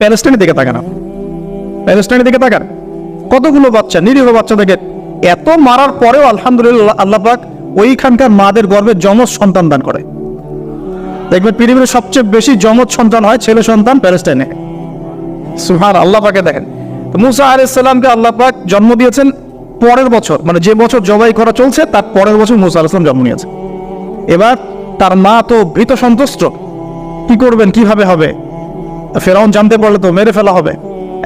প্যালেস্টাইনের দিকে তাকান, প্যালেস্টাইনের দিকে তাকান, কতগুলো বাচ্চা, নিরীহ বাচ্চা দেখে এত মারার পরেও আলহামদুলিল্লাহ আল্লাহ পাক ওইখানকার মাদের গর্ভে যমজ সন্তান দান করে। দেখবেন পৃথিবীর সবচেয়ে বেশি যমজ সন্তান হয় ছেলে সন্তান প্যালেস্টাইনে। সুবহান আল্লাহ পাকে দেখেন, মুসা আলাইহিস সালামকে আল্লাহ পাক জন্ম দিয়েছেন পরের বছর, মানে যে বছর জবাই করা চলছে তার পরের বছর মুসা আলাইহিস সালাম জন্ম নিয়েছে। এবার তার মা তো ভীত সন্ত্রস্ত, কি করবেন, কিভাবে হবে, ফেরাউন জানতে পারলে তো মেরে ফেলা হবে।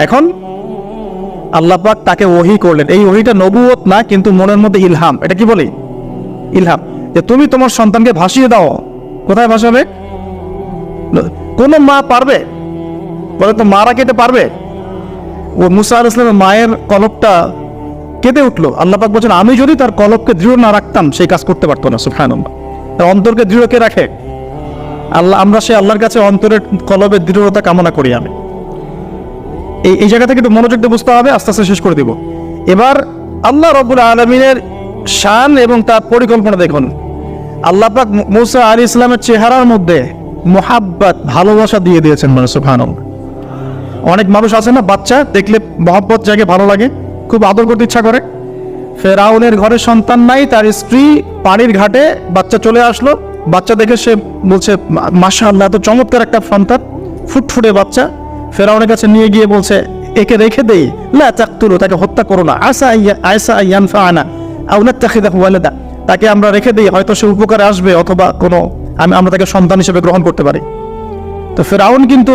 এখন আল্লাহ পাক তাকে ওহী করলেন। এই ওহীটা নবুয়ত না, কিন্তু মনের মধ্যে ইলহাম। এটা কি বলি? ইলহাম, যে তুমি তোমার সন্তানকে ভাসিয়ে দাও। কোথায় ভাসাবে? কোন মা পারবে বলে তো? মারা কেটে পারবে? ও মুসা আলাইহিস সালামের মায়ের কলবটা কেঁদে উঠলো। আল্লাহ পাক বলছেন, আমি যদি তার কলবকে দৃঢ় না রাখতাম সেই কাজ করতে পারতো না। সুবহানাল্লাহ, তার অন্তরকে দৃঢ় কে রাখে? আল্লাহ। আমরা সে আল্লাহর কাছে অন্তরের কলবের দৃঢ়তা কামনা করি। আমি এই জায়গা থেকে একটু মনোযোগ দিয়ে বুঝতে হবে, আস্তে আস্তে শেষ করে দিব। এবার আল্লাহ রাব্বুল আলামিনের শান এবং তার পরিকল্পনা দেখুন। আল্লাহ পাক মুসা আলাইহিস সালামের চেহারার মধ্যে মুহাব্বত, ভালোবাসা দিয়ে দিয়েছেন। মানে সুবহানাল্লাহ, অনেক মানুষ আছে না, বাচ্চা দেখলে মহব্বত জাগে, ভালো লাগে, খুব আদর করতে ইচ্ছা করে। ফেরাউনের ঘরে সন্তান নাই, তার স্ত্রী পানির ঘাটে বাচ্চা চলে আসলো, বাচ্চা দেখে সে বলছে মাশাআল্লাহ, এত চমৎকার একটা সন্তান, ফুটফুটে বাচ্চা। ফেরাউনের কাছে নিয়ে গিয়ে বলছে, একে রেখে দেই, লা তাকতুলু, তাকে হত্যা করো না, আসা ইয়ানফাআনা আও নাত্তাখিযাহু ওয়ালাদা, তাকে আমরা রেখে দেই, হয়তো সে উপকারে আসবে, অথবা কোনো আমরা তাকে সন্তান হিসেবে গ্রহণ করতে পারি। তো ফেরাউন কিন্তু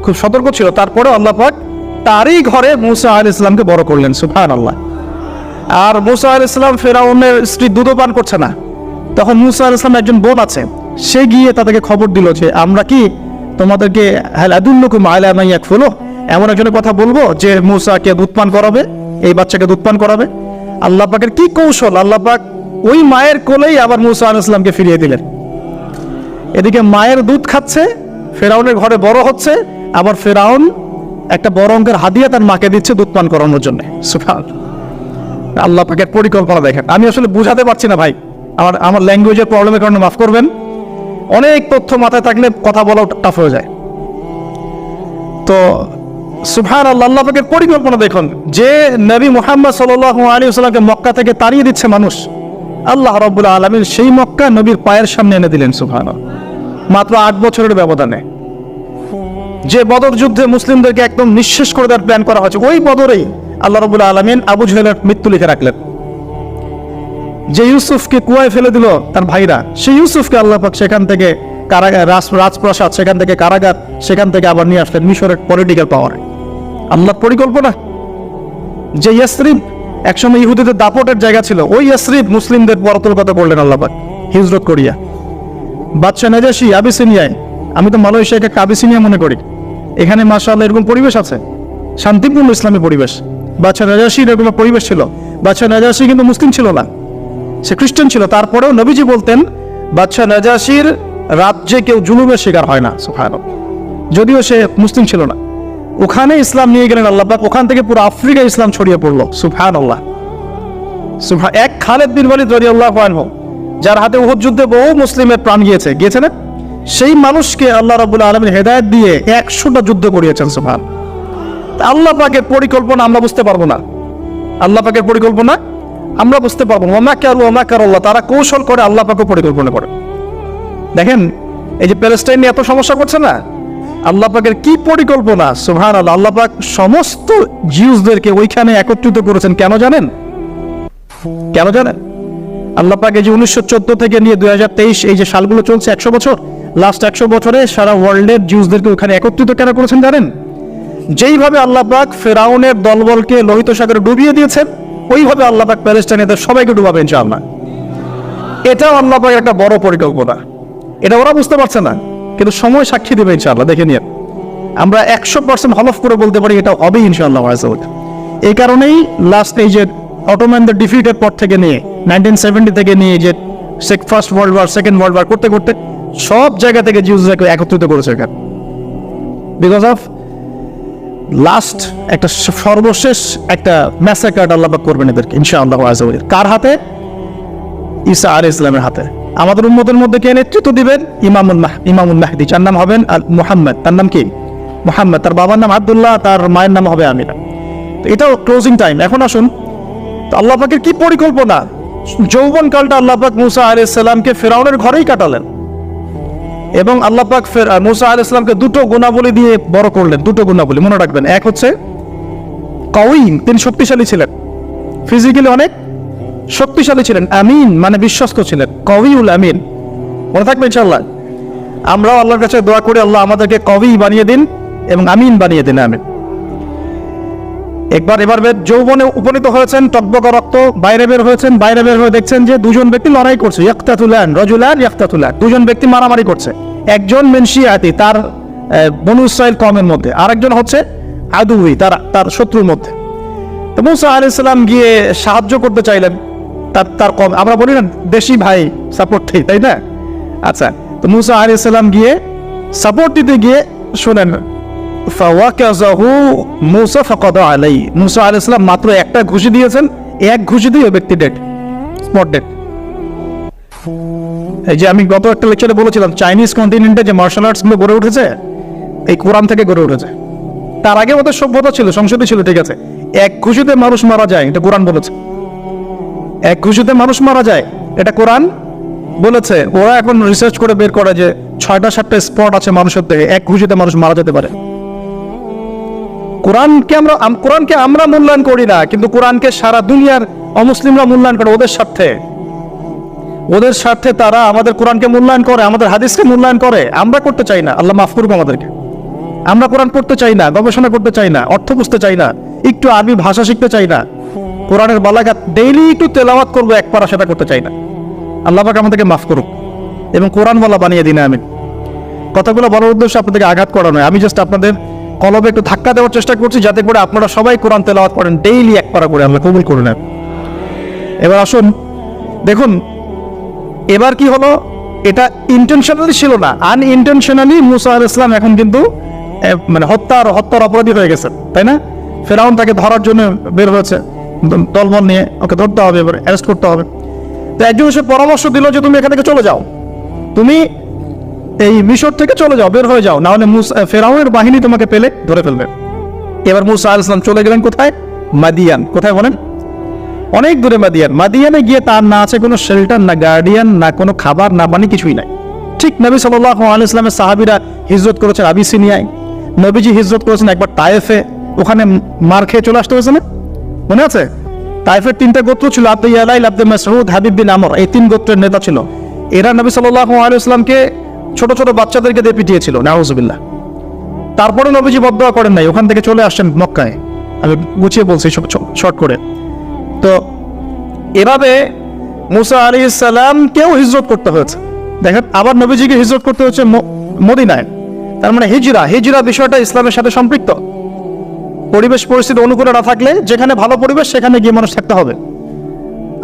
খুব সতর্ক ছিল, তারপরেও আল্লাহ পাক তারই ঘরে মুসা আলাইহিস সালামকে বড় করলেন। সুবহানাল্লাহ। আর মুসা আলাইহিস সালাম ফেরাউনের স্ত্রী দুধ পান করছে না, তখন মুসা আলাইহিস সালামের একজন বোন আছে, সে গিয়ে তাদেরকে খবর দিল যে আমরা কি তোমাদেরকে হাল আদুল্লুকুম আলা মান ইয়াকফুলু, এমন একজনের কথা বলবো যে মুসাকে দুধ পান করাবে, এই বাচ্চাকে দুধ পান করাবে। আল্লাহ পাকের কি কৌশল! আল্লাহ পাক ওই মায়ের কোলেই আবার মুসা আলাইহিস সালামকে ফিরিয়ে দিলেন। এদিকে মায়ের দুধ খাচ্ছে, ফেরাউনের ঘরে বড় হচ্ছে, আবার ফেরাউন একটা বড় অঙ্কের হাদিয়া তার মাকে দিচ্ছে দুধ পান করানোর জন্য। সুবহানাল্লাহ, আল্লাহ পাকের পরিকল্পনা দেখেন। আমি আসলে বুঝাতে পারছি না ভাই, আমার ল্যাঙ্গুয়েজের প্রবলেমের কারণে মাফ করবেন। অনেক তথ্য মাথায় থাকলে কথা বলাও টাফ হয়ে যায়। তো সুবহানাল্লাহ, আল্লাহ পাকের পরিকল্পনা দেখুন। যে নবী মুহাম্মদ সাল্লাল্লাহু আলাইহি ওয়াসাল্লামকে মক্কা থেকে তাড়িয়ে দিচ্ছে মানুষ, আল্লাহ রাব্বুল আলামিন সেই মক্কা নবীর পায়ের সামনে এনে দিলেন। সুবহানাল্লাহ, মাত্র 8 বছরের ব্যবধানে। যে বদর যুদ্ধে মুসলিমদেরকে একদম নিঃশেষ করে দেওয়ার প্ল্যান করা হয়েছে, ওই বদরেই আল্লাহ রাব্বুল আলামিন আবু জাহেলের মৃত্যু লিখে রাখলেন। যে ইউসুফকে কুয়ায় ফেলে দিল তার ভাইরা, সেই ইউসুফকে আল্লাহ পাক সেখান থেকে কারাগার, রাজপ্রাসাদ, সেখান থেকে কারাগার, সেখান থেকে আবার নিয়ে আসলেন মিশরের পলিটিক্যাল পাওয়ারে। আল্লাহর পরিকল্পনা। যে ইয়াসরিব একসময় ইহুদিদের দাপটের জায়গা ছিল, ওই ইয়াসরিব মুসলিমদের পরতলগত করলেন আল্লাহ পাক হিজরত করিয়া। বাদশাহ নাজাশী আবিসিনিয়ায়, আমি তো মালয়েশিয়াকে একটা আবিসিনিয়া মনে করি, এখানে মাশাআল্লাহ এরকম পরিবেশ আছে, শান্তিপূর্ণ ইসলামী পরিবেশ। বাদশাহ নাজাশীর এরকম পরিবেশ ছিল। বাদশাহ নাজাশী কিন্তু মুসলিম ছিল না, সে খ্রিস্টান ছিল। তারপরেও নবীজি বলতেন বাদশাহ নাজাশীর রাজ্যে কেউ জুলুমের শিকার হয় না। সুবহানাল্লাহ, যদিও সে মুসলিম ছিল না। ওখানে ইসলাম নিয়ে গেলেন আল্লাহ পাক, ওখান থেকে পুরো আফ্রিকায় ইসলাম ছড়িয়ে পড়লো। সুবহানাল্লাহ। এক খালিদ বিন ওয়ালিদ রাদিয়াল্লাহু আনহু, যার হাতে উহুদ যুদ্ধে বহু মুসলিমের প্রাণ গিয়েছে না, সেই মানুষকে আল্লাহ রাব্বুল আলামিন হেদায়েত দিয়ে 100টা যুদ্ধ করিয়েছেন। সুবহানাল্লাহ। আল্লাহ পাকের পরিকল্পনা আমরা বুঝতে পারবো না, আল্লাহ পাকের পরিকল্পনা আমরা বুঝতে পারবো না। ওয়া মাকারুল্লাহ, তারা কৌশল করে, আল্লাহ পাকও পরিকল্পনা করে। দেখেন এই যে প্যালেস্টাইন নিয়ে এত সমস্যা করছে না, আল্লাহ পাকের কি পরিকল্পনা! সুবহানাল্লাহ। আল্লাহ পাক সমস্ত জিউসদেরকে ওইখানে একত্রিত করেছেন। কেন জানেন? কেন জানেন? আল্লাহ পাক এই যে 1914 থেকে নিয়ে 2023 এই যে সালগুলো চলছে, 100 বছর, লাস্ট 100 বছরে সারা ওয়ার্ল্ডের জিউসদেরকে ওখানে একত্রিত কেন করেছেন জানেন? যেইভাবে আল্লাহ পাক ফেরাউনের দলবলকে লোহিত সাগরে ডুবিয়ে দিয়েছেন, ওইভাবে আল্লাহ পাক প্যালেস্টাইনের সবাইকে ডুবাবেন ইনশাআল্লাহ। এটাও আল্লাহ পাকের একটা বড় পরিকল্পনা। এটা ওরা বুঝতে পারছে না, কিন্তু সময় সাক্ষী দেবে ইনশাআল্লাহ। দেখে নিয়ে আমরা 100% হলফ করে বলতে পারি এটা হবে ইনশাআল্লাহ। এই কারণেই লাস্ট এই যে অটোম্যানদের ডিফিটের পর থেকে নিয়ে 1970 থেকে নিয়ে যে first world war, second world war করতে করতে সব জায়গা থেকে জিউসদেরকে একত্রিত করেছে এখানে, বিকজ অফ লাস্ট একটা সর্বশেষ একটা ম্যাসাকার আল্লাহ পাক করবেন এদেরকে ইনশাআল্লাহ। কার হাতে? ঈসা আলাইহিস সালামের হাতে। আমাদের উম্মতের মধ্যে কে নেতৃত্ব দিবেন? ইমামুল মাহদি, যার নাম হবেন মুহাম্মদ। তার নাম কি? মুহাম্মদ, তার বাবার নাম আব্দুল্লাহ, তার মায়ের নাম হবে আমিনা। তো এটাও ক্লোজিং টাইম। এখন আসুন, তো আল্লাহ পাকের কি পরিকল্পনা, যৌবনকালটা আল্লাহ পাক মুসা আলাইহিস সালামকে ফেরাউনের ঘরেই কাটালেন এবং আল্লাহ পাক মুসা আলাইহিস সালামকে দুটো গুণাবলী দিয়ে বড় করলেন। দুটো গুণাবলী মনে রাখবেন। এক হচ্ছে কাওয়িম, তিনি শক্তিশালী ছিলেন, ফিজিক্যালি অনেক শক্তিশালী ছিলেন। আমিন মানে বিশ্বস্ত ছিলেন, কাওয়িউল আমিন, মনে থাকবে ইনশাআল্লাহ। আমরাও আল্লাহর কাছে দোয়া করি, আল্লাহ আমাদেরকে কাওয়ি বানিয়ে দিন এবং আমিন বানিয়ে দিন, আমিন। এবার যৌবনে উপনীত হয়েছেন, টকবকা রক্ত, বাইরে বের হয়েছেন, বাইরে বের হয়ে দেখছেন যে দুজন ব্যক্তি লড়াই করছে, ইয়াকতাতুলান রাজুলান ইয়াকতাতুলান, দুজন ব্যক্তি মারামারি করছে। একজন মিন শিয়াতি, তার বনু ইসরাইল কওমের মধ্যে, আরেকজন হচ্ছে আদুই, তার শত্রুর মধ্যে। তো মুসা আলাইহিস সালাম গিয়ে সাহায্য করতে চাইলেন তার কম, আমরা বলি না দেশি ভাই সাপোর্ট দেই, তাই না? আচ্ছা, তো মুসা আলাইহিস সালাম গিয়ে সাপোর্ট দিতে গিয়ে শুনেন, ফাওয়াকাযাহু মুসা ফাকাদা আলাইহি, মুসা আলাইহিস সালাম মাত্র একটা ঘুষি দিয়েছেন, এক ঘুষি দিয়ে ওই ব্যক্তি ডেড, স্পট ডেড। এই যে আমি গত একটা লেকচারে বলেছিলাম, চাইনিজ কন্টিনেন্টে যে মার্শাল আর্টস গুলো গড়ে উঠেছে এই কোরআন থেকে গড়ে উঠেছে। তার আগে ওদের সভ্যতা ছিল, সংস্কৃতি ছিল, ঠিক আছে। এক ঘুষিতে মানুষ মারা যায়, এটা কোরআন বলেছে। এক ঘুষিতে মানুষ মারা যায়, এটা কোরআন বলেছে। ওরা এখন রিসার্চ করে বের করে যে 6টা-7টা স্পট আছে মানুষের দেহে, এক ঘুষিতে মানুষ মারা যেতে পারে। কোরআনকে আমরা মূল্যায়ন করি না, কিন্তু কোরআনকে সারা দুনিয়ার অমুসলিমরা মূল্যায়ন করে ওদের স্বার্থে তারা আমাদের কোরআনকে মূল্যায়ন করে, আমাদের হাদিসকে মূল্যায়ন করে। আমরা করতে চাই না, আল্লাহ মাফ করুক আমাদেরকে। আমরা কোরআন পড়তে চাই না, গবেষণা করতে চাই না, অর্থ বুঝতে চাই না, একটু আরবি ভাষা শিখতে চাই না, কোরআনের বালাগাত ডেইলি একটু তেলাওয়াত করবো এক পারা, সেটা করতে চাই না। আল্লাহ পাক আমাদেরকে মাফ করুক এবং কোরআনওয়ালা বানিয়ে দিন, আমিন। কথাগুলো বলার উদ্দেশ্য আপনাদেরকে আঘাত করা নয়, আমি জাস্ট আপনাদের কলবে একটু ধাক্কা দেওয়ার চেষ্টা করছি, যাতে করে আপনারা সবাই কোরআন তেলাওয়াত করেন ডেইলি এক পারা করে, আল্লাহ কবুল করে নেন। এবার আসুন, দেখুন এবার কি হলো, এটা ইন্টেনশনালি ছিল না, আনইনটেনশনালি মুসা আলাইহিস সালাম এখন কিন্তু মানে হত্যার অপরাধী হয়ে গেছেন, তাই না? ফেরাউন তাকে ধরার জন্য বের হয়েছে দলবল নিয়ে, ওকে ধরতে হবে, এবার অ্যারেস্ট করতে হবে। তো একজন এসে পরামর্শ দিল যে তুমি এখান থেকে চলে যাও, তুমি এই মিশর থেকে চলে যাও, বের হয়ে যাও, না হলে ফেরাউনের বাহিনী তোমাকে পেলে ধরে ফেলবে। এবার মুসা আলাইহিস সালাম চলে গেলেন কোথায়? মাদিয়ান। কোথায় বলেন? অনেক দূরে মাদিয়ান। মাদিয়ানে গিয়ে তার না আছে কোনো শেল্টার, না গার্ডিয়ান, না কোনো খাবার, না পানি, কিছুই নাই। ঠিক নবী সাল্লাল্লাহু আলাইহি ওয়াসাল্লামের সাহাবীরা হিজরত করেছেন আবিসিনিয়ায়, নবীজি হিজরত করেছেন একবার তায়েফে, ওখানে মার খেয়ে চলে আসতে হয়েছে না, মনে আছে? তায়েফের 3টা গোত্র ছিল, আব্দে ইয়ালাইল, আব্দে মাসউদ, হাবিব বিন আমর, এই 3 গোত্রের নেতা ছিল। এরা নবী সাল্লাল্লাহু আলাইহি ওয়াসাল্লামকে ছোট ছোট বাচ্চাদেরকে দিয়ে পিটিয়েছিল, নাউযুবিল্লাহ। তারপরে নবীজি বদদোয়া করেন নাই, ওখান থেকে চলে আসছেন মক্কায়। আমি গুছিয়ে বলছি শর্ট করে। তো এভাবে মুসা আলাইহিস সালামকেও হিজরত করতে হয়েছে। দেখেন, আবার নবীজিকে হিজরত করতে হচ্ছে মদিনায়। তার মানে হিজরা বিষয়টা ইসলামের সাথে সম্পৃক্ত। পরিবেশ পরিস্থিতি অনুকূলে না থাকলে, যেখানে ভালো পরিবেশ সেখানে গিয়ে মানুষ থাকতে হবে।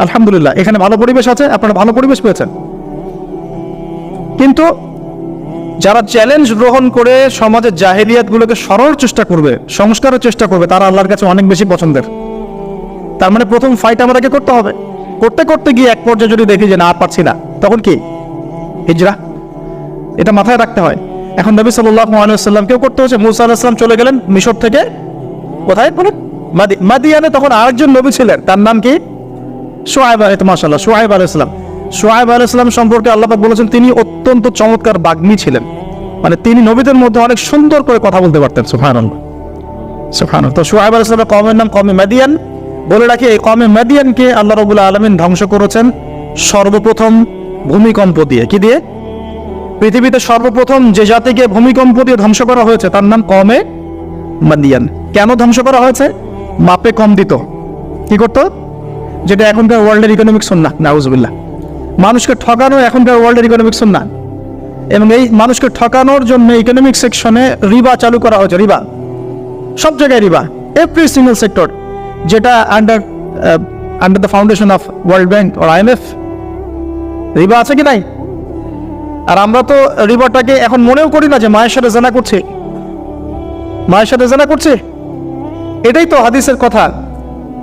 আলহামদুলিল্লাহ, এখানে ভালো পরিবেশ আছে, আপনারা ভালো পরিবেশ পেয়েছেন। কিন্তু যারা চ্যালেঞ্জ গ্রহণ করে সমাজের জাহেলিয়াত গুলোকে সরানোর চেষ্টা করবে, সংস্কারের চেষ্টা করবে, তারা আল্লাহর কাছে অনেক বেশি পছন্দের। তার মানে প্রথম ফাইট আমাদেরকে করতে হবে। করতে করতে গিয়ে এক পর্যায়ে যদি দেখি যে না আর পারছি না, তখন কি? হিজরা। এটা মাথায় রাখতে হয়। এখন নবী সাল্লাল্লাহু আলাইহি ওয়াসাল্লামকেও করতে হচ্ছে। মুসা আলাইহিস সালাম চলে গেলেন মিশর থেকে কোথায় বলেন? মাদিয়ানে। তখন আরেকজন নবী ছিলেন, তার নাম কি? শুআয়ব আলাইহিস, মাশাআল্লাহ, শুআয়ব আলাইহিস সালাম। শুআয়ব আলাইহিস সালাম সম্পর্কে আল্লাহ পাক বলেছেন তিনি অত্যন্ত চমৎকার বাগ্মী ছিলেন, মানে তিনি নবীদের মধ্যে অনেক সুন্দর করে কথা বলতে পারতেন। সুবহানাল্লাহ, সুবহানাল্লাহ। তো শুআয়ব আলাইহিস সালামের কওমের নাম কওমে মাদিয়ান। বলে রাখি, এই কওমে মাদিয়ানকে আল্লাহ রাব্বুল আলামিন ধ্বংস করেছেন সর্বপ্রথম ভূমিকম্প দিয়ে। কি দিয়ে? পৃথিবীতে সর্বপ্রথম যে জাতিকে ভূমিকম্প দিয়ে ধ্বংস করা হয়েছে তার নাম কওমে মাদিয়ান। কেন ধ্বংস করা হয়েছে? মাপে কম দিত। কি করতো? যেটা এখনকার ওয়ার্ল্ডের ইকোনমিক সুন্নাহ, নাউযুবিল্লাহ। মানুষকে ঠকানো এখনকার ওয়ার্ল্ডের ইকোনমিক সুন্নাহ, এবং এই মানুষকে ঠকানোর জন্য ইকোনমিক সেকশনে রিবা চালু করা হয়েছে। রিবা, সব জায়গায় রিবা, এভরি সিঙ্গেল সেক্টর, যেটা under the foundation of World Bank আর IMF। রিবা আছে কি নাই? আর আমরা তো রিবাটাকে এখন মনেও করি না যে মায়ের সাথে জেনা করছে, মায়ের সাথে জেনা করছে। এটাই তো হাদিসের কথা।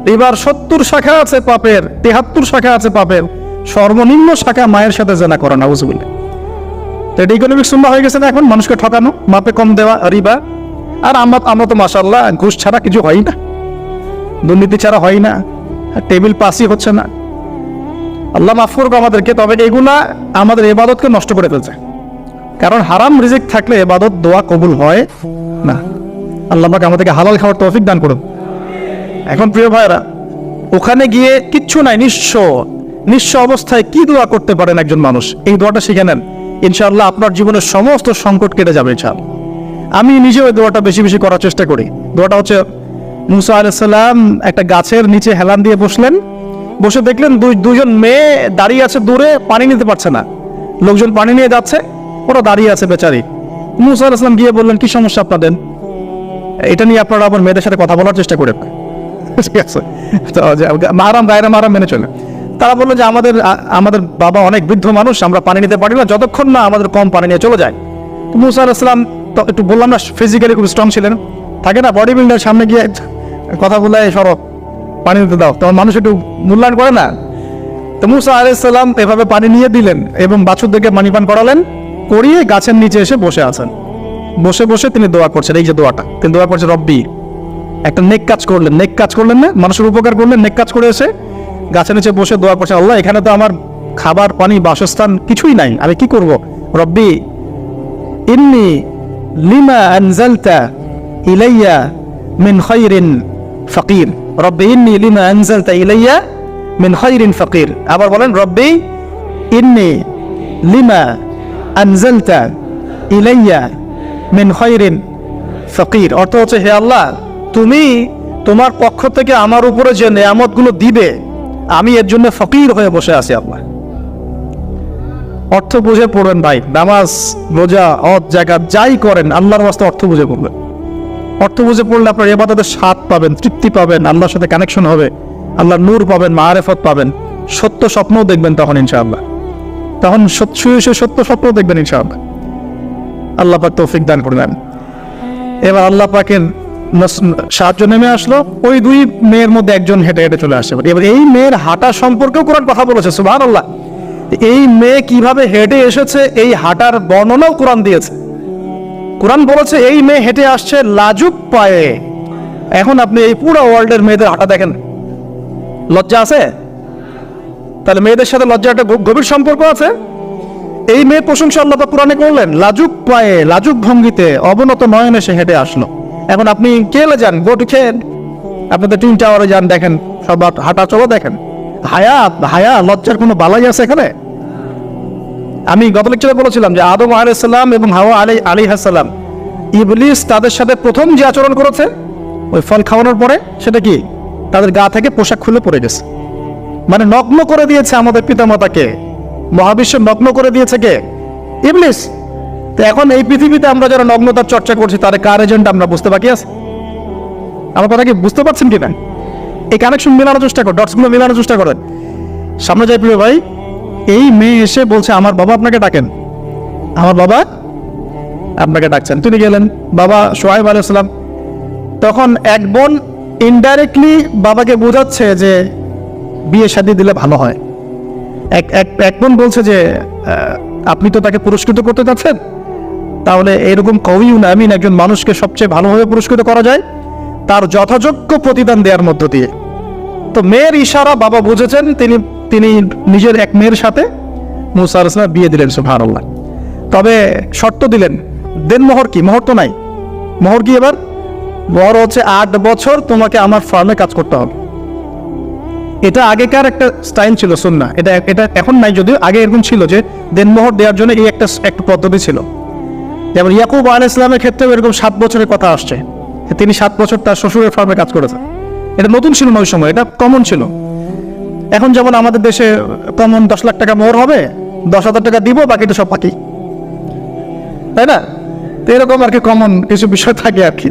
রিবার 70 শাখা আছে পাপের, 73 শাখা আছে পাপের, সর্বনিম্ন শাখা মায়ের সাথে জেনা করা, নাউযুবিল্লাহ। তো এটা ইকোনমিক সুন্নাহ হয়ে গেছে না এখন, মানুষকে ঠকানো, মাপে কম দেওয়া, রিবা। আর আমরা তো মাশাআল্লাহ ঘুষ ছাড়া কিছু হয় না, দুর্নীতি ছাড়া হয় না, টেবিল পাসই হচ্ছে না। আল্লাহ মাফ করুক আমাদেরকে। তবে এগুলা আমাদের ইবাদতকে নষ্ট করে ফেলছে, কারণ হারাম রিজিক থাকলে ইবাদত দোয়া কবুল হয় না। আল্লাহ পাক আমাদেরকে হালাল খাওয়ার তৌফিক দান করুন। এখন প্রিয় ভাইরা, ওখানে গিয়ে কিচ্ছু নাই, নিঃস্ব অবস্থায় কি দোয়া করতে পারেন একজন মানুষ, এই দোয়াটা শিখে নেন, ইনশাআল্লাহ আপনার জীবনের সমস্ত সংকট কেটে যাবে ইনশাআল্লাহ। আমি নিজেও এই দোয়াটা বেশি বেশি করার চেষ্টা করি। দোয়াটা হচ্ছে, মুসা আলাইহিস সালাম একটা গাছের নিচে হেলান দিয়ে বসলেন, বসে দেখলেন দুইজন মেয়ে দাঁড়িয়ে আছে দূরে, পানি নিতে পারছে না, লোকজন পানি নিয়ে যাচ্ছে, ওরা দাঁড়িয়ে আছে বেচারি। মুসা আলাইহিস সালাম গিয়ে বললেন, কি সমস্যা আপনাদের? এটা নিয়ে আপনারা আবার মেয়েদের সাথে কথা বলার চেষ্টা করে, ঠিক আছে, তো মাহারাম গায়রা মাহারাম মেনে চলে। তারা বললো যে আমাদের বাবা অনেক বৃদ্ধ মানুষ, আমরা পানি নিতে পারি না যতক্ষণ না আমাদের কম পানি নিয়ে চলে যায়। তো মুসা আলাইহিস সালাম তো একটু বললাম না, ফিজিক্যালি খুব স্ট্রং ছিলেন, থাকে না বডি বিল্ডার, সামনে গিয়ে কথা বলে সরব পানি দিতে দাও, তখন মানুষ একটু মূল্যায়ন করে না। তো মুসা আলাইহিস সালাম এভাবে পানি নিয়ে দিলেন এবং বাছুরদেরকে পানি পান করালেন, করিয়ে গাছের নিচে এসে বসে আছেন। বসে বসে তিনি দোয়া করছেন, এই যে দোয়াটা তিনি দোয়া করছেন, রব্বি, একটা নেক কাজ করলেন না, মানুষের উপকার করলেন, নেক কাজ করে এসে গাছের নিচে বসে দোয়া করছেন, আল্লাহ এখানে তো আমার খাবার পানি বাসস্থান কিছুই নাই, আমি কি করব? রব্বি ইন্নী লিমা আনজালতা ইলাইয়া মিন খায়রিন ফাকির, রব্বি ইন্নী লিমা আনজালতা ইলাইয়া মিন খায়রিন ফাকির। আবার বলেন, রব্বি ইন্নী লিমা আনজালতা ইলাইয়া মিন খায়রিন ফাকির। অর্থ হচ্ছে, হে আল্লাহ, তুমি তোমার পক্ষ থেকে আমার উপরে যে নেয়ামতগুলো দিবে, আমি এর জন্য ফকির হয়ে বসে আছি। আল্লাহ অর্থ বুঝে পড়বেন ভাই, নামাজ রোজা হজ যাকাত যাই করেন আল্লাহর ওয়াস্তে অর্থ বুঝে পড়বেন। অর্থ বুঝে পড়লে আপনার ইবাদতের স্বাদ পাবেন, তৃপ্তি পাবেন, আল্লাহর সাথে কানেকশন হবে, আল্লাহর নূর পাবেন, মাআরিফত পাবেন, সত্য স্বপ্নও দেখবেন তখন ইনশাআল্লাহ, তখন সত্য স্বপ্ন দেখবেন ইনশাআল্লাহ। আল্লাহ পাক তৌফিক দান করবেন। এবার আল্লাহ পাকের সাহায্য নেমে আসলো, ওই দুই মেয়ের মধ্যে একজন হেঁটে হেঁটে চলে আসে। এবার এই মেয়ের হাঁটা সম্পর্কেও কোরআন কথা বলেছে, সুবহানাল্লাহ। এই মেয়ে কিভাবে হেঁটে এসেছে এই হাঁটার বর্ণনাও কোরআন দিয়েছে। কোরআন বলেছে এই মেয়ে হেঁটে আসছে লাজুক পায়ে। এখন আপনি এই পুরো ওয়ার্ল্ডের মেয়েদের হাঁটা দেখেন, লজ্জা আছে? তাহলে মেয়েদের সাথে লজ্জা একটা গভীর সম্পর্ক আছে। এই মেয়ে প্রশংসা আল্লাহ পাক কোরআনে করলেন, লাজুক পায়ে, লাজুক ভঙ্গিতে, অবনত নয়নে সে হেঁটে আসলো। এখন আপনি কেলে যান, গো টু খেন, আপনাদের টুইন টাওয়ারে যান, দেখেন সব হাঁটা চলো দেখেন। হায়া লজ্জার কোনো বালাই আছে এখানে? আমি গত লেকচারে বলেছিলাম যে আদম আলাইহিস সালাম এবং হাওয়া আলাইহিস সালাম, ইবলিস তাদের সাথে প্রথম যে আচরণ করেছে ওই ফল খাওয়ানোর পরে, সেটা কি? তাদের গা থেকে পোশাক খুলে পড়ে গেছে, মানে নগ্ন করে দিয়েছে আমাদের পিতামাতাকে, মহাবিশ্ব নগ্ন করে দিয়েছে কে? ইবলিস। তো এখন এই পৃথিবীতে আমরা যারা নগ্নতার চর্চা করছি, তার কার এজেন্ট আমরা বুঝতে বাকি আছে? আমার কথা কি বুঝতে পারছেন কিনা? এই কানেকশন মেলানোর চেষ্টা করেন, ডটসগুলো মেলানোর চেষ্টা করেন। সামনে যাই প্রিয় ভাই, এই মেয়ে এসে বলছে, আমার বাবা আপনাকে ডাকেন, আমার বাবা আপনাকে ডাকছেন। তিনি গেলেন, বাবা শুআয়ব আলাইহিস সালাম। তখন এক বোন ইনডাইরেক্টলি বাবাকে বোঝাচ্ছে যে বিয়ে শাদী দিলে ভালো হয়। এক বোন বলছে যে আপনি তো তাকে পুরস্কৃত করতে যাচ্ছেন, তাহলে এরকম কওয়িউন আমিন একজন মানুষকে সবচেয়ে ভালোভাবে পুরস্কৃত করা যায় তার যথাযোগ্য প্রতিদান দেওয়ার মধ্য দিয়ে। তো মেয়ের ইশারা বাবা বুঝেছেন, তিনি নিজের এক মেয়ের সাথে মুসা আলাইহিস সালাম বিয়ে দিলেন, সুবহানাল্লাহ। তবে শর্ত দিলেন, দেনমোহর কি? মোহর তো নাই। মোহর কি? এবার মোহর হচ্ছে 8 বছর তোমাকে আমার ফার্মে কাজ করতে হবে। এটা আগেকার একটা স্টাইল ছিল, সুন্নাহ। এটা এখন নাই, যদিও আগে এরকম ছিল যে দেনমোহর দেওয়ার জন্য এই একটা পদ্ধতি ছিল। যেমন ইয়াকুব আলাইহিস সালামের ক্ষেত্রেও এরকম 7 বছরের কথা আসছে, তিনি 7 বছর তার শ্বশুরের ফার্মে কাজ করেছেন। এটা নতুন ছিল না ওই সময়, এটা কমন ছিল। এখন যেমন আমাদের দেশে কমন 10 লাখ টাকা মোহর হবে, 10,000 টাকা দিব, বাকিটা সব বাকি, তাই না? তো এরকম আর কি কমন কিছু বিষয় থাকে আর কি।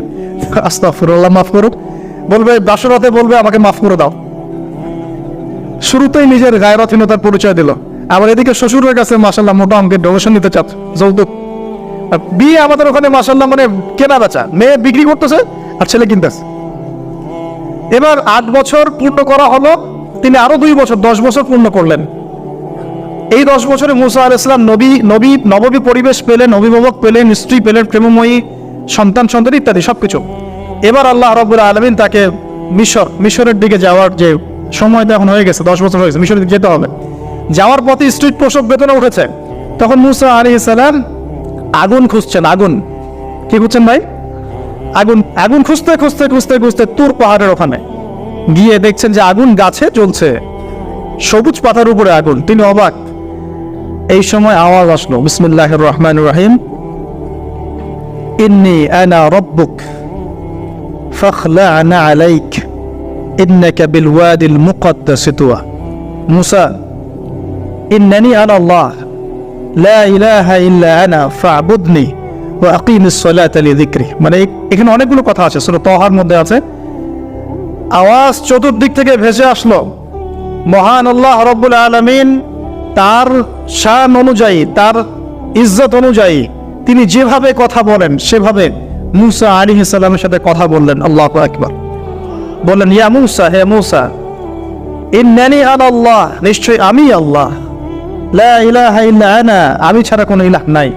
আস্তাগফিরুল্লাহ, মাফ করুক। বলবে বাসরাতে, বলবে আমাকে মাফ করে দাও। শুরুতেই নিজের গায়রতহীনতার পরিচয় দিল। আবার এদিকে শ্বশুরের কাছে মাশাআল্লাহ মোটা অঙ্কের ডোনেশন নিতে চাচ্ছে, যৌতুক। বিয়ে আমাদের ওখানে মাশাআল্লাহ মানে কেনা বেচা, মেয়ে বিক্রি করতেছে আর ছেলে কিনতেছে। এবার 8 বছর পূর্ণ করা হলো, তিনি আরো 2 বছর 10 বছর পূর্ণ করলেন। এই 10 বছরে মুসা আলাইহিস সালাম নবী নববী পরিবেশ পেলেন, অভিভাবক পেলেন, স্ত্রী পেলেন প্রেমময়ী, সন্তান ইত্যাদি সবকিছু। এবার আল্লাহ রাব্বুল আলামিন তাকে মিশরের দিকে যাওয়ার যে সময় তো এখন হয়ে গেছে, 10 বছর হয়ে গেছে, মিশরের দিকে যেতে হবে। যাওয়ার পথে স্ট্রিট প্রসব বেদনা উঠেছে। তখন মুসা আলাইহিস সালাম আগুন খুঁজছেন। আগুন কি খুঁজছেন ভাই? আগুন খুঁজতে তুর পাহাড়ের ওখানে গিয়ে দেখছেন যে আগুন গাছে জ্বলছে, সবুজ পাতার উপরে আগুন। তিনি অবাক। এই সময় আওয়াজ আসলো, বিসমিল্লাহির রহমানির রহিম, ইন্নী আনা রাব্বুক ফাখলা'না আলাইক ইন্নাকা বিল ওয়াদিল মুকদ্দাস তুয়া। মুসা, ইন্নানি আনা আল্লাহ লা ইলাহা ইল্লা আনা ফা'বুদনি ওয়া আকিমিস সালাতা লিযিকরি। মানে এখানে অনেকগুলো কথা আছে, সূরা তাহার মধ্যে আছে। আওয়াজ চতুর্দিক থেকে ভেসে আসলো। মহান আল্লাহ রাব্বুল আলামিন তার শান অনুযায়ী, তার ইজ্জত অনুযায়ী তিনি যেভাবে কথা বলেন সেভাবে মুসা আলাইহিস সালামের সাথে কথা বললেন। আল্লাহু আকবার। বললেন, ইয়া মুসা, হে মুসা, ইন্নানি আনা আল্লাহ, নিশ্চয় আমি আল্লাহ, লা ইলাহা ইল্লা আনা, আমি ছাড়া কোনো ইলাহ নাই,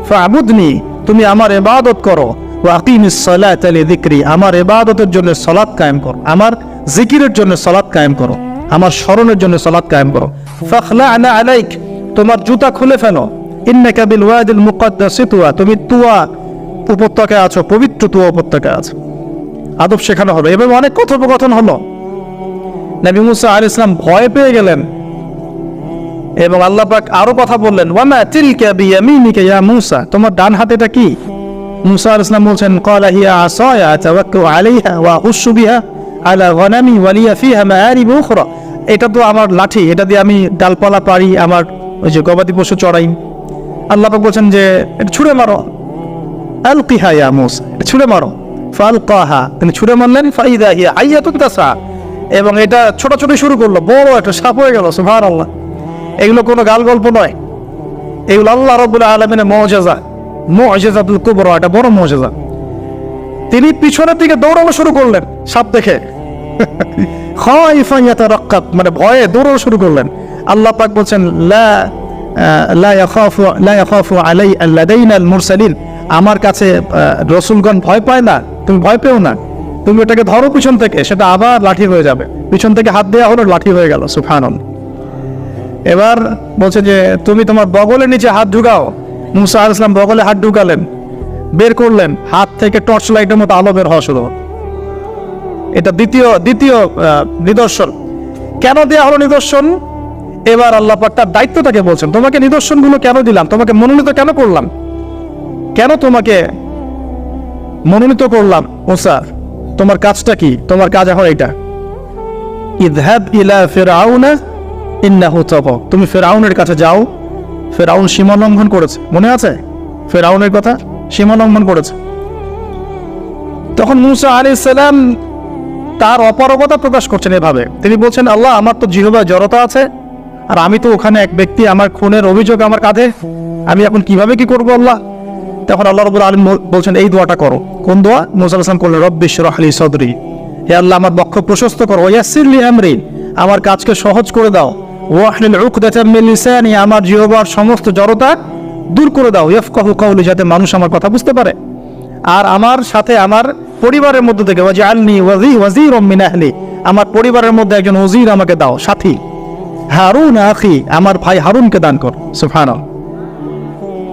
ফা'বুদনি, তুমি আমার ইবাদত করো, ওয়া আকিমিস সালাতা লিযিকরি, আমার ইবাদতের জন্য সালাত কায়েম করো, আমার জিকিরের জন্য সালাত কায়েম করো, আমার স্মরণের জন্য সালাত কায়েম করো। ফাখলা'না আলাইক, তোমার জুতা খুলে ফেলো, ইন্নাকা বিল ওয়াদিল মুকদ্দাস তুয়া, তুমি তুয়া উপত্যকায় আছো, পবিত্র তুয়া উপত্যকায় আছো। আদব শেখানো হবে। এভাবে অনেক কথোপকথন হলো। নবী মুসা আলাইহিস সালাম ভয় পেয়ে গেলেন এবং আল্লাহ পাক আরো কথা বললেন, ওয়ামা তিলকা বিয়ামিনিকা ইয়া মুসা, তোমার ডান হাতেটা কি? মুসা আলাইহিস সালাম বলছেন, ক্বালা হিয়া আসায়া আতাওয়াক্কাউ আলাইহা ওয়া আহুশু বিহা আলা গনামি ওয়া লিয়া ফিহা মাআরিব উখরা। এটা তো আমার লাঠি, এটা দিয়ে আমি ডালপালা পারি, আমার ওই যে গবাদি পশু চড়াই। আল্লাহ পাক বলছেন যে এটা ছুঁড়ে মারো, আলকিহা ইয়া মুসা, এটা ছুঁড়ে মারো। ফালকাহা, তিনি ছুঁড়ে মারলেন, ফাইদা হিয়া হাইয়াতুন তাসা, এবং এটা ছোটাছুটি শুরু করলো, বড় একটা সাপ হয়ে গেল। সুবহানাল্লাহ। এগুলো কোনো গাল গল্প নয়, এগুলো আল্লাহ রাব্বুল আলামিনের মুআজিজাতুল কুবরা, এটা বড় মুআজিজা। তিনি পিছনের দিকে দৌড়ানো শুরু করলেন সাপ দেখে, খাইফান ইয়াতারাক্কাব, মানে ভয়ে দৌড়ানো শুরু করলেন। আল্লাহ পাক বলছেন, লা ইয়াখাফু লাদাইনাল মুরসালিন, আমার কাছে রাসূলগণ ভয় পায় না, তুমি ভয় পেও না, তুমি ওটাকে ধরো পিছন থেকে, সেটা আবার লাঠি হয়ে যাবে। পিছন থেকে হাত দেওয়া হলো, লাঠি হয়ে গেল। সুবহানাল্লাহ। এবার বলছে যে তুমি তোমার বগলের নিচে হাত ঢুকাও। মুসা আলাইহিস সালাম বগলে হাত ঢুকালেন, বের করলেন, হাত থেকে টর্চ লাইটের মতো আলো বের হওয়া শুরু। এটা দ্বিতীয় নিদর্শন। কেন দেয়া হলো নিদর্শন? এবার আল্লাহ পাক তার দায়িত্বটাকে বলছেন, তোমাকে নিদর্শনগুলো কেন দিলাম, তোমাকে মনোনীত কেন করলাম, কেন তোমাকে মনোনীত করলাম মুসা, তোমার কাজটা কি? তোমার কাজ এখন এইটা, ইযহাব ইলা ফিরআউনা ইন্নাহু তাগা, তুমি ফিরআউনের কাছে যাও। ফিরআউন সীমা লঙ্ঘন করেছে, মনে আছে ফিরআউনের কথা? সীমা লঙ্ঘন করেছে। তখন মুসা আলাইহিস সালাম তার অপারগতা প্রকাশ করছেন এভাবে। তিনি বলছেন, আল্লাহ, আমার তো জিহ্বায় জড়তা আছে, আর আমি তো ওখানে এক ব্যক্তি, আমার খুনের অভিযোগ আমার কাঁধে, আমি এখন কিভাবে কি করবো আল্লাহ? তখন আল্লাহ রাব্বুল আলামিন বলছেন, এই দোয়াটা করো। কোন দোয়া? মুসা আলাইহিস সালাম করলেন, রব্বি ইশরাহ লি সাদরি, হে আল্লাহ, আমার বক্ষ প্রশস্ত করো, ওয়াসির লি আমরি, আমার কাজকে সহজ করে দাও, ওয়াহলুল উকদাতাম মিন লিসানি, আমার জিহ্বার সমস্ত জড়তা দূর করে দাও, ইয়াফকাহু কাওলি, যাতে মানুষ আমার কথা বুঝতে পারে। আর আমার সাথে আমার পরিবারের মধ্যে থেকে ওয়াজআলনি ওয়াজিরাম মিন আহলি, আমার পরিবারের মধ্যে একজন ওজির আমাকে দাও, সাথী। হারুন আখি, আমার ভাই হারুনকে দান কর। সুবহানাল্লাহ।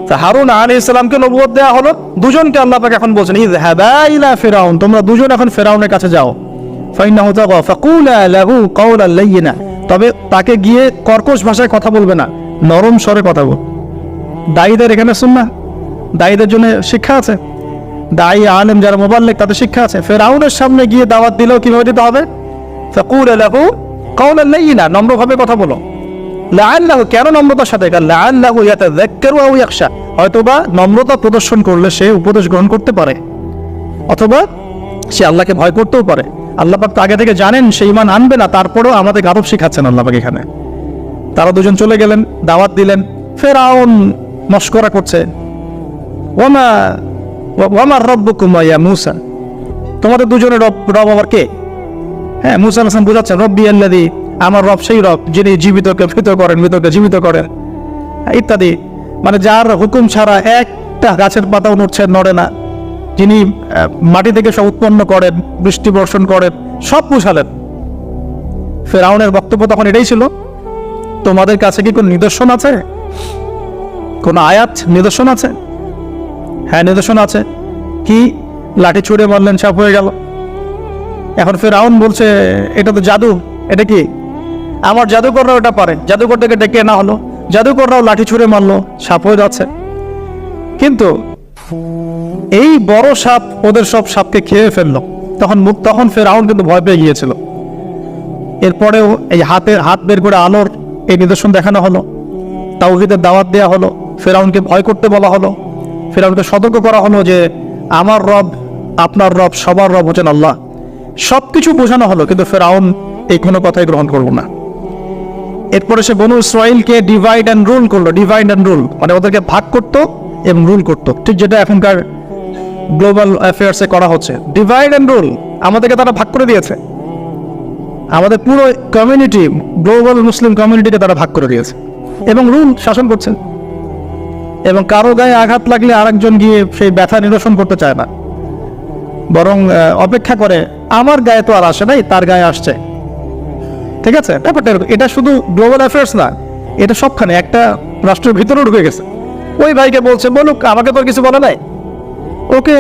তা হারুন আলাইহিস সালামকে নবুয়ত দেয়া হলো, দুজনকে আল্লাহ পাক এখন বলছেন, ইযহাবা ইলা ফিরআউন, তোমরা দুজন এখন ফিরআউনের কাছে যাও। ফাইন্নাহু তাগা ফাকুলা লাহু কাওলান লাইয়িনা, তবে তাকে গিয়ে কর্কশ ভাষায় কথা বলবে না, নরম স্বরে কথা বল। দায়ীদের এখানে সুন্নাহ, দায়ীদের জন্য শিক্ষা আছে, দায়ী আলেম যারা মুবাল্লিগ তাদের শিক্ষা আছে। ফিরআউনের সামনে গিয়ে দাওয়াত দিলেও কিভাবে দিতে হবে? ফাকুলা লাহু কাওলান লাইয়িনা, নম্রভাবে কথা বলো। লাআল্লাহু, কেন নম্রতার সাথে? লাআল্লাহু ইয়াতাযাক্কারু আও ইয়াখশা, হয়তোবা নম্রতা প্রদর্শন করলে সে উপদেশ গ্রহণ করতে পারে, অথবা সে আল্লাহকে ভয় করতেও পারে। আল্লাহ পাক তো আগে থেকে জানেন সে ঈমান আনবে না, তারপরেও আমাদের আদব শিখাচ্ছেন আল্লাহ পাক এখানে। তারা দুজন চলে গেলেন, দাওয়াত দিলেন। ফিরআউন মশকরা করছে, ওয়ামা রাব্বুকুমা ইয়া মুসা, তোমাদের দুজনের রব আবার কে? হ্যাঁ, মুসা আলাইহিস সালাম বুঝাচ্ছেন, রব্বি আল্লাযী, আমার রব সেই রব যিনি জীবিতকে মৃত করেন, মৃতকে জীবিত করেন, ইত্যাদি। মানে যার হুকুম ছাড়া একটা গাছের পাতাও নড়ে না, যিনি মাটি থেকে সব উৎপন্ন করেন, বৃষ্টি বর্ষণ করেন, সব বুঝালেন। ফেরাউনের বক্তব্য তখন এটাই ছিল, তোমাদের কাছে কি কোন নিদর্শন আছে, কোন আয়াত নিদর্শন আছে? হ্যাঁ, নিদর্শন আছে। কি? লাঠি ছুঁড়ে মারলেন, সাপ হয়ে গেল। এখন ফেরাউন বলছে এটা তো জাদু, এটা কি? আমার জাদুকররাও এটা পারে, জাদুকরটাকে ডেকে না হলো, জাদুকররাও লাঠি ছুঁড়ে মারলো, সাপ হয়ে যাচ্ছে। কিন্তু এই বড় সাপ ওদের সব সাপকে খেয়ে ফেললো। তখন ফেরাউন কিন্তু ভয় পেয়ে গিয়েছিল। এরপরেও এই হাত বের করে আলোর এই নিদর্শন দেখানো হলো, তাওহীদের দাওয়াত দেওয়া হলো, ফেরাউনকে ভয় করতে বলা হলো, ফেরাউনকে সতর্ক করা হলো যে আমার রব, আপনার রব, সবার রব হচ্ছেন আল্লাহ। সবকিছু বোঝানো হলো, কিন্তু ফেরাউন এই কোনো কথাই গ্রহণ করলো না। এরপরে সে বনু ইসরাইলকে ডিভাইড অ্যান্ড রুল করলো। ডিভাইড অ্যান্ড রুল মানে ওদেরকে ভাগ করতো এবং রুল করতো, ঠিক যেটা এখনকার গ্লোবাল অ্যাফেয়ার্সে করা হচ্ছে। ডিভাইড অ্যান্ড রুল, আমাদেরকে তারা ভাগ করে দিয়েছে। আমাদের পুরো কমিউনিটি, গ্লোবাল মুসলিম কমিউনিটিকে তারা ভাগ করে দিয়েছে এবং রুল শাসন করছে। এবং কারো গায়ে আঘাত লাগলে আরেকজন গিয়ে সেই ব্যথা নিরসন করতে চায় না, বরং অপেক্ষা করে আমার গায়ে তো আর আসে নাই, তার গায়ে আসছে। ঠিক আছে, ব্যাপারটা এটা শুধু গ্লোবাল অ্যাফেয়ার্স না, এটা সবখানে একটা রাষ্ট্রের ভিতরেও ঢুকে গেছে। ওই ভাইকে বলছে বলুক, আমাকে তো আর কিছু বলে নাই, ওকে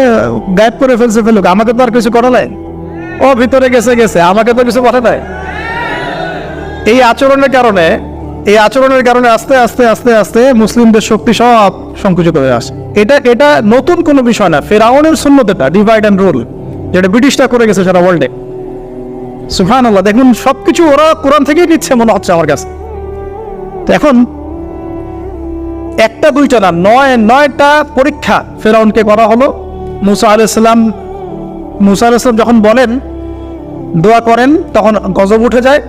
গায়েব করে ফেলুক, আমাকে তো আর কিছু করা নাই, ও ভিতরে গেছে, আমাকে তো কিছু বলে নাই। এই আচরণের কারণে আস্তে আস্তে আস্তে আস্তে মুসলিমদের শক্তি সব সংকুচিত হয়ে আসে। এটা নতুন কোনো বিষয় না, ফেরাউনের সুন্নত এটা, ডিভাইড অ্যান্ড রুল, যেটা ব্রিটিশরা করে গেছে সারা ওয়ার্ল্ডে। সুবহানাল্লাহ, দেখুন সবকিছু ওরা কোরআন থেকেই নিচ্ছে মনে হচ্ছে আমার কাছে। তো এখন একটা দুইটা না, নয়টা পরীক্ষা ফেরাউনকে করা হলো। মুসা আলাইহিস সালাম যখন বলেন, দোয়া করেন, তখন গজব উঠে যায়।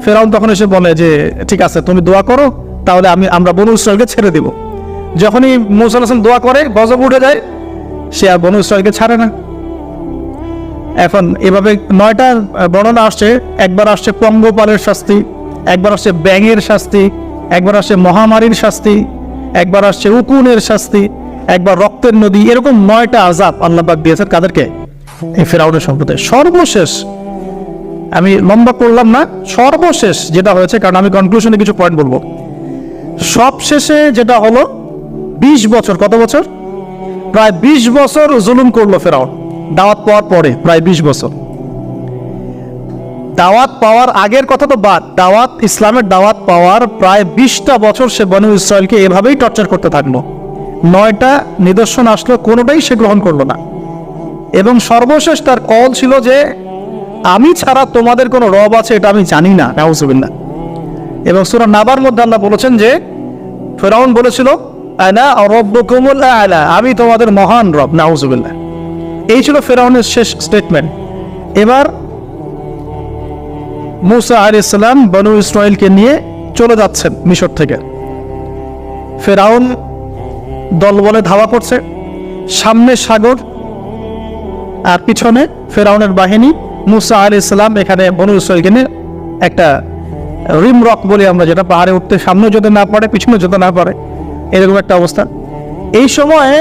ফেরাউন তখন এসে বলে যে ঠিক আছে, তুমি দোয়া করো, তাহলে আমরা বনু ইসরাইলকে ছেড়ে দেব। যখনই মুসা আলাইহিস সালাম দোয়া করে, গজব উঠে যায়, সে আর বনু ইসরাইলকে ছাড়ে না। এখন এভাবে 9টা বর্ণনা আসছে। একবার আসছে পঙ্গপালের শাস্তি, একবার আসছে ব্যাঙের শাস্তি, একবার আসছে মহামারীর শাস্তি, একবার আসছে উকুনের শাস্তি, একবার রক্তের নদী। এরকম 9টা আযাব আল্লাহ পাক দিয়েছেন কাদেরকে? এই ফেরাউনের সম্প্রদায়। সর্বশেষ, আমি লম্বা করলাম না, সর্বশেষ যেটা হয়েছে, কারণ আমি কনক্লুশনে কিছু পয়েন্ট বলবো। সবশেষে যেটা হলো 20 বছর, কত বছর? প্রায় 20 বছর জুলুম করলো ফেরাউন দাওয়াত পাওয়ার পরে। প্রায় 20 বছর। দাওয়াত পাওয়ার আগের কথা তো বাদ, ইসলামের দাওয়াত পাওয়ার প্রায় 20টা বছর সে বনু ইসরাইলকে এভাবেই টর্চার করতে থাকলো। 9টা নিদর্শন আসলো, কোনোটাই সে গ্রহণ করলো না। এবং সর্বশেষ তার কল ছিল যে আমি ছাড়া তোমাদের কোনো রব আছে এটা আমি জানি না, নাউজুবিল্লাহ। এবং সূরা নাবার মধ্যে আল্লাহ বলেছেন যে ফেরাউন বলেছিল আনা রাব্বুকুমুল আ'লা, আমি তোমাদের মহান রব, নাউজুবিল্লাহ। এই ছিল ফেরাউনের শেষ স্টেটমেন্ট। এবার মুসা আলাইহিস সালাম বনু ইসরাইলকে নিয়ে চলে যাচ্ছেন মিশর থেকে। ফেরাউন দলবলে ধাওয়া করছে, সামনে সাগর আর পিছনে ফেরাউনের বাহিনী। মুসা আলাইহিস সালাম এখানে বনু ইসরাইলকে নিয়ে একটা রিম রক বলি আমরা, যেটা পাহাড়ে উঠতে সামনে যেতে না পারে, পিছনে যেতে না পারে, এরকম একটা অবস্থা। এই সময়ে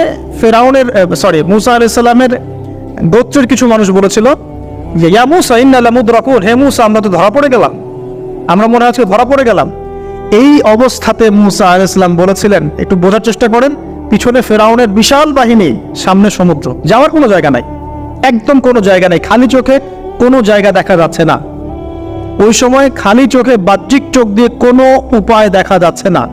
মুসা আলাইহিস সালামের গোত্রের কিছু মানুষ বলেছিল যে ইয়া মুসা ইন্না লামুদরাকুন, হে মুসা আমরা তো ধরা পড়ে গেলাম, আমরা মনে হচ্ছে ধরা পড়ে গেলাম। এই অবস্থাতে মুসা আলাইহিস সালাম বলেছিলেন, একটু বোঝার চেষ্টা করেন, পিছনে ফেরাউনের বিশাল বাহিনী, সামনে সমুদ্র, যাওয়ার কোনো জায়গা নাই, একদম কোনো জায়গা নাই, খালি চোখে কোনো জায়গা দেখা যাচ্ছে না। ওই সময় খালি চোখে, বাহ্যিক চোখ দিয়ে কোনো উপায় দেখা যাচ্ছে না।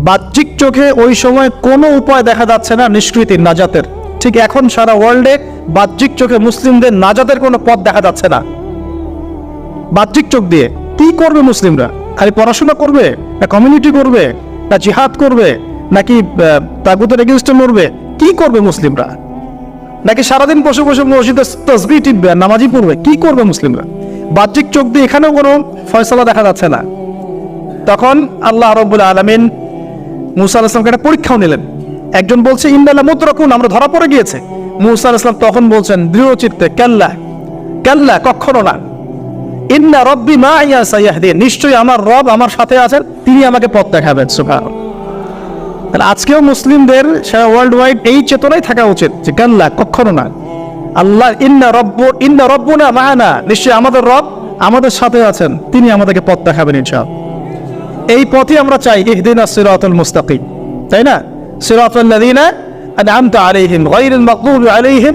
বাহ্যিক চোখে ওই সময় কোনো উপায় দেখা যাচ্ছে না নিষ্কৃতির, নাজাতের। ঠিক এখন সারা ওয়ার্ল্ডে বাহ্যিক চোখে মুসলিমদের নাজাতের কোনো পথ দেখা যাচ্ছে না। বাহ্যিক চোখ দিয়ে কি করবে মুসলিমরা? খালি পড়াশোনা করবে, না কমিউনিটি করবে, না জিহাদ করবে, নাকি তাগুতের এগেইনস্টে লড়বে? কি করবে মুসলিমরা? নাকি সারাদিন বসে বসে মসজিদে তাসবিহ টিপবে, নামাজি পড়বে? কি করবে মুসলিমরা? বাহ্যিক চোখ দিয়ে এখানেও কোনো ফয়সালা দেখা যাচ্ছে না। তখন আল্লাহ রাব্বুল আলামিন মুসা আলাইহিস সালামকে একটা পরীক্ষাও নিলেন। একজন বলছে ইন্না লামুদরাকুন, আমরা ধরা পড়ে গিয়েছে। মুসা আলাইহিস সালাম তখন বলছেন দৃঢ় চিত্তে, কাল্লা, কখনো না, ইন্না রাব্বি মাইয়া সায়াহদিন, নিশ্চয়ই আমার রব আমার সাথে আছেন, তিনি আমাকে পথ দেখাবেন। সুবহানাল্লাহ। তাহলে আজকেও মুসলিমদের সারা ওয়ার্ল্ড ওয়াইড এই চেতনাই থাকা উচিত যে কাল্লা, কখনো না। আল্লাহ ইন্না রব্বুনা মা'ানা, নিশ্চয়ই আমাদের রব আমাদের সাথে আছেন, তিনি আমাদেরকে পথ দেখাবেন ইনশাআল্লাহ। এই পথই আমরা চাই, ইহদিনাস সিরাতাল মুস্তাকিম, তাই না? সিরাতাল লাযিনা আন'আমতা আলাইহিম গায়রিল মাগদুবি আলাইহিম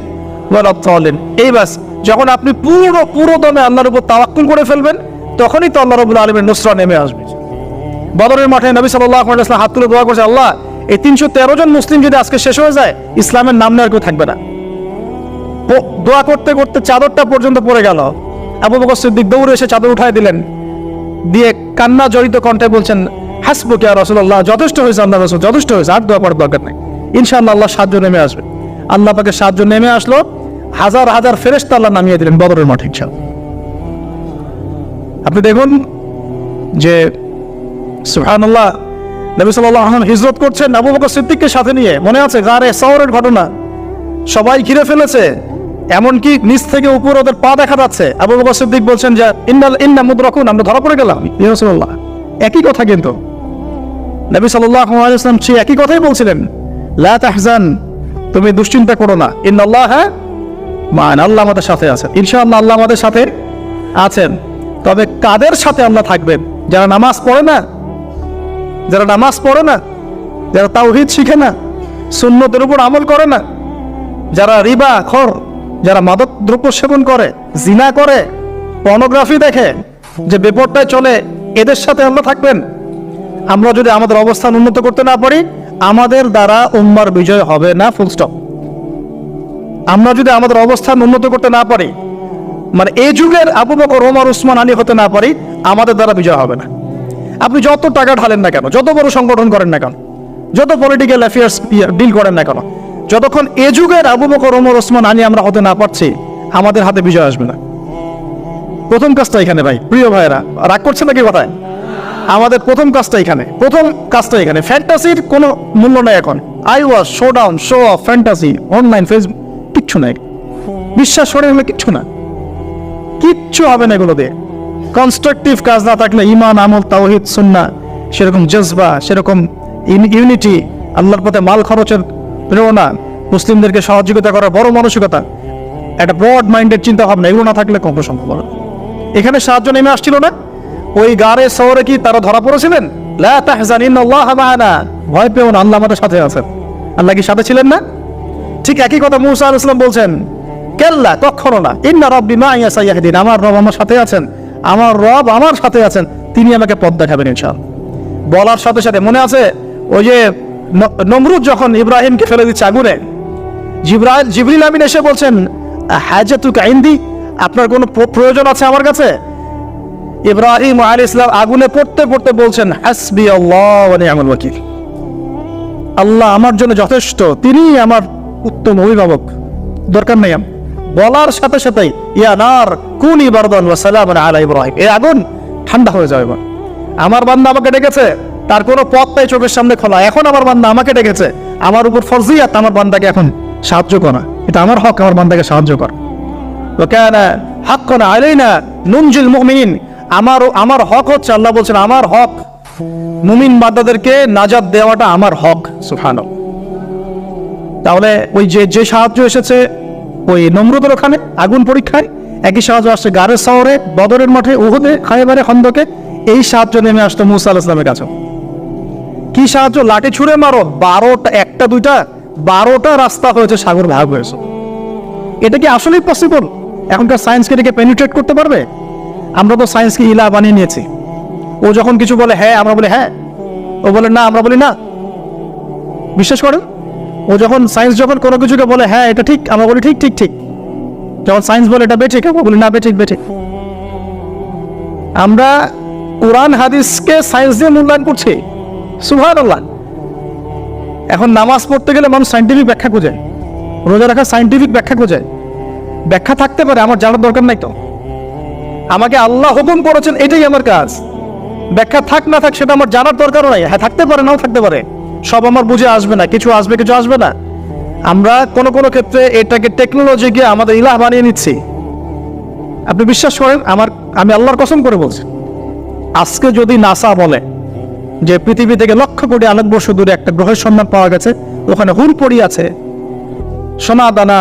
ওয়ালাদ দাল্লিন। এই বাস, যখন আপনি পুরো দমে আল্লাহর উপর তাওয়াক্কুল করে ফেলবেন, তখনই তো আল্লাহ রাব্বুল আলামিনের নুসরাত নেমে আসবে। বদরের মাঠে নবী সাল্লাল্লাহু আলাইহি ওয়াসাল্লাম হাত তুলে দোয়া করেছে, আল্লাহ এই 313 জন মুসলিম যদি আজকে শেষ হয়ে যায়, ইসলামের নাম নেওয়ার কেউ থাকবে না। দোয়া করতে করতে চাদরটা পর্যন্ত পড়ে গেল। আবু বকর সিদ্দিক দৌড়ে এসে চাদর উঠায় দিলেন, দিয়ে কান্না জড়িত কণ্ঠে বলছেন, হাসবুক ইয়া রাসূলুল্লাহ, যথেষ্ট হয়েছে আল্লাহ রাসূল, যথেষ্ট হয়েছে, আর দোয়া করার দরকার নেই, ইনশাআল্লাহ আল্লাহ সাহায্য নেমে আসবে। আল্লাহ পাকের সাহায্য নেমে আসলো, হাজার হাজার ফেরেশতা আল্লাহ নামিয়ে দিলেন বদরের মাঠে ইনশাআল্লাহ। আপনি দেখুন যে সুবহানাল্লাহ, নবী সাল্লাল্লাহু আলাইহি ওয়াসাল্লাম হিজরত করছেন আবু বকর সিদ্দিককে সাথে নিয়ে, মনে আছে গারে সাওরের ঘটনা, সবাই ঘিরে ফেলেছে, এমনকি নিচ থেকে উপর ওদের পা দেখা যাচ্ছে। আবু বকর সিদ্দিক বলছেন যে ইন্না মুদরাকুন, আমরা ধরা পড়ে গেলাম ইয়া রাসূলুল্লাহ। একই কথা কিন্তু নবী সাল্লাল্লাহু আলাইহি ওয়াসাল্লাম সেই একই কথাই বলছিলেন, লা তাহজান, তুমি দুশ্চিন্তা করো না, ইন্নাল্লাহা মা'ানা, আল্লাহ আমাদের সাথে আছেন, ইনশাআল্লাহ আল্লাহ আমাদের সাথে আছেন। তবে কাদের সাথে আল্লাহ থাকবেন? যারা নামাজ পড়ে না, যারা তাওহীদ শিখে না, সুন্নতের উপর আমল করে না, যারা রিবা খর, যারা মাদক দ্রব্য সেবন করে, জিনা করে, পর্নোগ্রাফি দেখে, যে বেপরদায় চলে, এদের সাথে আল্লাহ থাকবেন। আমরা যদি আমাদের অবস্থান উন্নত করতে না পারি, আমাদের দ্বারা উম্মার বিজয় হবে না, ফুল স্টপ। আমরা যদি আমাদের অবস্থান উন্নত করতে না পারি, মানে এই যুগের আবু বকর, ওমর, উসমান, আলী হতে না পারি, আমাদের দ্বারা বিজয় হবে না। আপনি যত টাকা ঢালেন না কেন, যত বড় সংগঠন করেন না কেন, যত পলিটিক্যাল অ্যাফেয়ার্স ডিল করেন না কেন, যতক্ষণ এ যুগের আবু বকর, ওমর, ওসমান, আলী আমরা হতে না পারছি, আমাদের হাতে বিজয় আসবে না। প্রথম কাজটা এখানে ভাই, প্রিয় ভাইয়েরা, রাগ করছেন নাকি কথায়? আমাদের প্রথম কাজটা এখানে। ফ্যান্টাসির কোনো মূল্য নেই এখন। I was, show down, show off, fantasy, online, Facebook, কিচ্ছু নাই। বিশ্বাস করে হলে কিচ্ছু হবে না এগুলো দিয়ে। কনস্ট্রাকটিভ কাজ না থাকলে, ঈমান, আমল, তাওহীদ, সুন্নাহ, সেরকম জজবা, সেরকম ইউনিটি, আল্লাহর পথে মাল খরচের প্রেরণা, মুসলিমদেরকে সহযোগিতা করার বড় মানসিকতা, একটা ব্রড মাইন্ডেড চিন্তা ভাবনা, এগুলো না থাকলে কখনো সম্ভব হবে না। এখানে সাহায্য নেমে আসছিল না? ওই গারে শহরে কি তারা ধরা পড়েছিলেন? লা তাহজান ইন্নাল্লাহা মা'ানা, ভয় পেও না, আল্লাহ আমাদের সাথে আছেন। আল্লাহ কি সাথে ছিলেন না? ঠিক একই কথা মুসা আলাইহিস সালাম বলছেন, কাল্লা, কখনো না, ইন্না রাব্বি মা'ইয়া সাইয়াহদিন, আমার রব আমার সাথে আছেন, তিনি আমাকে পথ দেখাবেন ইনশাআল্লাহ। বলার সাথে সাথে মনে আছে ওই যে নমরুদ যখন ইব্রাহিমকে ফেলে দিচ্ছে আগুনে, জিবরিল আমিন এসে বলছেন, হাজাতুকা ইনদি, আপনার কোনো প্রয়োজন আছে আমার কাছে? ইব্রাহিম আলাইহিস সালাম আগুনে পড়তে পড়তে বলছেন, হাসবি আল্লাহ ওয়া নি'মাল ওয়াকিল, আল্লাহ আমার জন্য যথেষ্ট, তিনি আমার উত্তম অভিভাবক, দরকার নেই। বলার সাথে সাথেই ইয়া নার কুনি বারদান ওয়া সালামান আলা ইব্রাহিম, এই আগুন ঠান্ডা হয়ে যাবে। আমার বান্দা আমাকে ডেকেছে, তার কোনো পথ নাই চোখের সামনে খোলা, এখন আমার বান্দা আমাকে ডেকেছে, আমার উপর ফরজিয়াত আমার বান্দাকে এখন সাহায্য করা, এটা আমার হক, আমার বান্দাকে সাহায্য কর। ওয়া কানা হাক্কান আলাইনা নুনজিল মুমিনিন, আমার হক হচ্ছে, আল্লাহ বলছেন আমার হক মুমিন বান্দাদেরকে নাজাত দেওয়াটা আমার হক। সুবহানাল্লাহ। তাহলে ওই যে সাহায্য এসেছে ওই নমরুদের ওখানে আগুন পরীক্ষায়, একই সাহায্য আসছে গারে সাওরে, বদরের মাঠে, উহুদে, খায়বারে, খন্দকে, এই সাহায্য নেমে আসতো মুসা আলাইহিস সালামের কাছে। কি সাহায্য? লাঠি ছুঁড়ে মারো, 12টা, একটা দুইটা 12টা রাস্তা হয়েছে, সাগর ভাগ হয়েছে। এটা কি আসলেই পসিবল? এখনকার সায়েন্সকে এটাকে পেনিট্রেট করতে পারবে? আমরা তো সায়েন্সকে ইলা বানিয়ে নিয়েছি। ও যখন কিছু বলে হ্যাঁ, আমরা বলি হ্যাঁ, ও বলে না, আমরা বলি না। বিশ্বাস করেন? ও যখন সায়েন্স যখন কোনো কিছুকে বলে হ্যাঁ এটা ঠিক, আমরা বলি ঠিক ঠিক ঠিক। যখন সায়েন্স বলে এটা বেঠিক, আমরা বলি না বেঠিক বেঠিক। আমরা কোরআন হাদিসকে সায়েন্স দিয়ে মূল্যায়ন করছি। সুবহানাল্লাহ। এখন নামাজ পড়তে গেলে মানুষ সায়েন্টিফিক ব্যাখ্যা খোঁজে, রোজা রাখা সায়েন্টিফিক ব্যাখ্যা খোঁজে। ব্যাখ্যা থাকতে পারে, আমার জানার দরকার নাই তো। আমাকে আল্লাহ হুকুম করেছেন, এটাই আমার কাজ। ব্যাখ্যা থাক না থাক সেটা আমার জানার দরকারও নাই। হ্যাঁ থাকতে পারে, নাও থাকতে পারে, সব আমার বুঝে আসবে না, কিছু আসবে কিছু আসবে না। আমরা কোনো কোনো ক্ষেত্রে এটাকে টেকনোলজি গিয়ে আমাদের ইলাহ বানিয়ে নিচ্ছি। আপনি বিশ্বাস করেন, আমি আল্লাহর কসম করে বলছি, আজকে যদি নাসা বলে যে পৃথিবী থেকে লক্ষ কোটি আলোকবর্ষ দূরে একটা গ্রহের সন্ধান পাওয়া গেছে, ওখানে হুল পড়ি আছে, সোনা দানা